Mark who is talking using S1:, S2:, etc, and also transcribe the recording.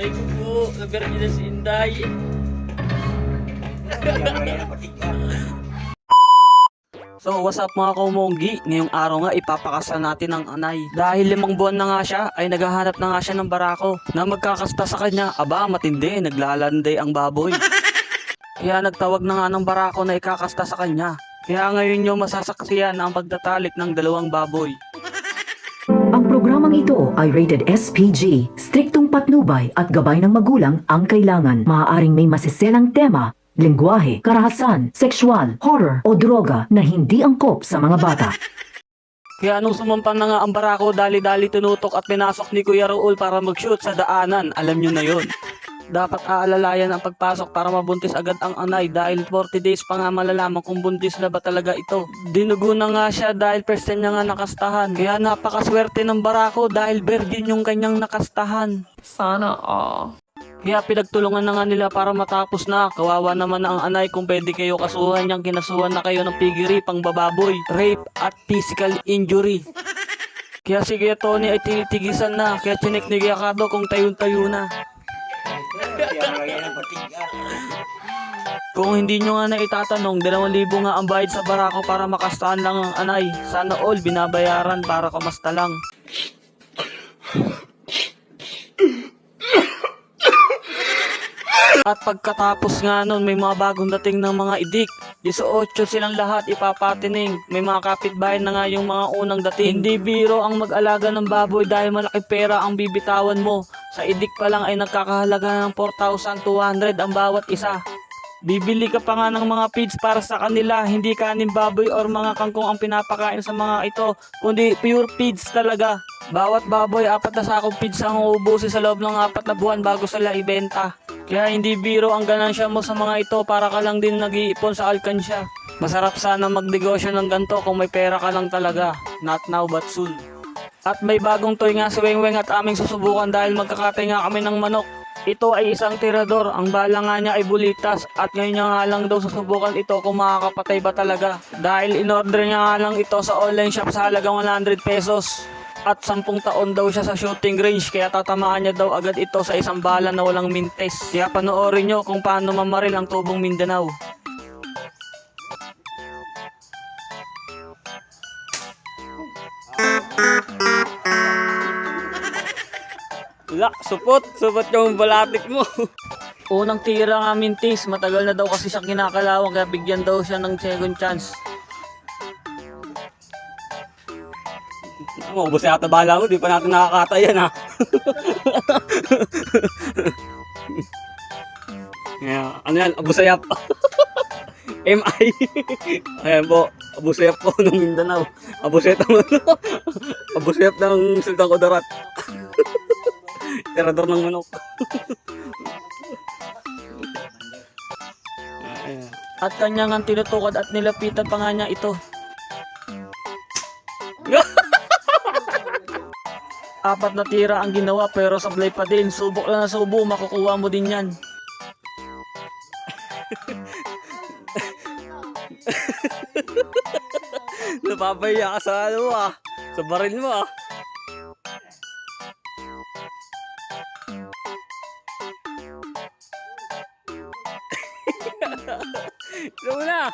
S1: Aray ko po, naberti na si Inday. So what's up mga kumonggi, ngayong araw nga ipapakasal natin ang anay. Dahil 5 buwan na nga siya ay naghahanap na nga siya ng barako na magkakasta sa kanya. Aba matindi, naglalanday ang baboy. Kaya nagtawag na nga ng barako na ikakasta sa kanya. Kaya ngayon nyo masasaksiyan ang pagtatalik ng 2 baboy.
S2: Ang programang ito ay rated SPG. Striktong patnubay at gabay ng magulang ang kailangan. Maaaring may masiselang tema, lengguwahe, karahasan, sexual, horror o droga na hindi angkop sa mga bata.
S1: Kaya nung sumampan na nga ang barako, dali-dali tinutok at pinasok ni Kuya Raul para mag-shoot sa daanan. Alam nyo na yon. Dapat aalalayan ang pagpasok para mabuntis agad ang anay dahil 40 days pa nga malalaman kung buntis na ba talaga ito. Dinugo na nga siya dahil first time niya nga nakastahan. Kaya napakaswerte ng barako dahil virgin yung kanyang nakastahan.
S3: Sana all.
S1: Kaya pinagtulungan na nga nila para matapos na. Kawawa naman ang anay kung pwede kayo kasuhan niyang kinasuhan na kayo ng piggery, pangbababoy, rape at physical injury. Kaya si Kuya Tony ay tinitigisan na. Kaya chinek ni Kuya Cardo kung tayo-tayo na. Kung hindi nyo nga na itatanong, 2,000 nga ang bayad sa barako para makastaan lang ang anay. Sana all binabayaran para kamasta lang. At pagkatapos nga nun, may mga bagong dating ng mga idik. 18 silang lahat ipapatining. May mga kapitbahay na nga yung mga unang dating. Hindi biro ang mag-alaga ng baboy dahil malaki pera ang bibitawan mo. Sa idik pa lang ay nagkakahalaga ng 4,200 ang bawat isa. Bibili ka pa nga ng mga feeds para sa kanila. Hindi kanin baboy or mga kangkong ang pinapakain sa mga ito, kundi pure feeds talaga. Bawat baboy 4 na sakong feeds ang uubusin sa loob ng 4 na buwan bago sila ibenta. Kaya hindi biro ang ganansya mo sa mga ito para ka lang din nag-iipon sa alkansya. Masarap sana magnegosyo ng ganito kung may pera ka lang talaga. Not now but soon. At may bagong toy nga si Weng Weng at aming susubukan dahil magkakatay nga kami ng manok. Ito ay isang tirador. Ang bala nga niya ay bulitas at ngayon niya nga lang daw susubukan ito kung makakapatay ba talaga. Dahil in-order niya nga lang ito sa online shop sa halagang 100 pesos. At 10 taon daw siya sa shooting range kaya tatamaan niya daw agad ito sa isang bala na walang mintes. Kaya panoorin nyo kung paano mamaril ang tubong Mindanao. Wala, supot yung balatik mo. Unang tira nga mintis, matagal na daw kasi siyang kinakalawang kaya bigyan daw siya ng second chance. Ubus na yata bala mo, di pa natin nakakatayan ha. Ano yan, abusayap. MI. Ayan po, abusayap po ng Mindanao. Abusayap ng Sultan Kudarat. Tirador ng manok. At kanya nga tinutukod at nilapitan pa nga niya ito. 4 na tira ang ginawa pero sablay pa din. Subok lang na subo, makukuha mo din yan. Napapaya ka sa ano sa baril mo Ito na.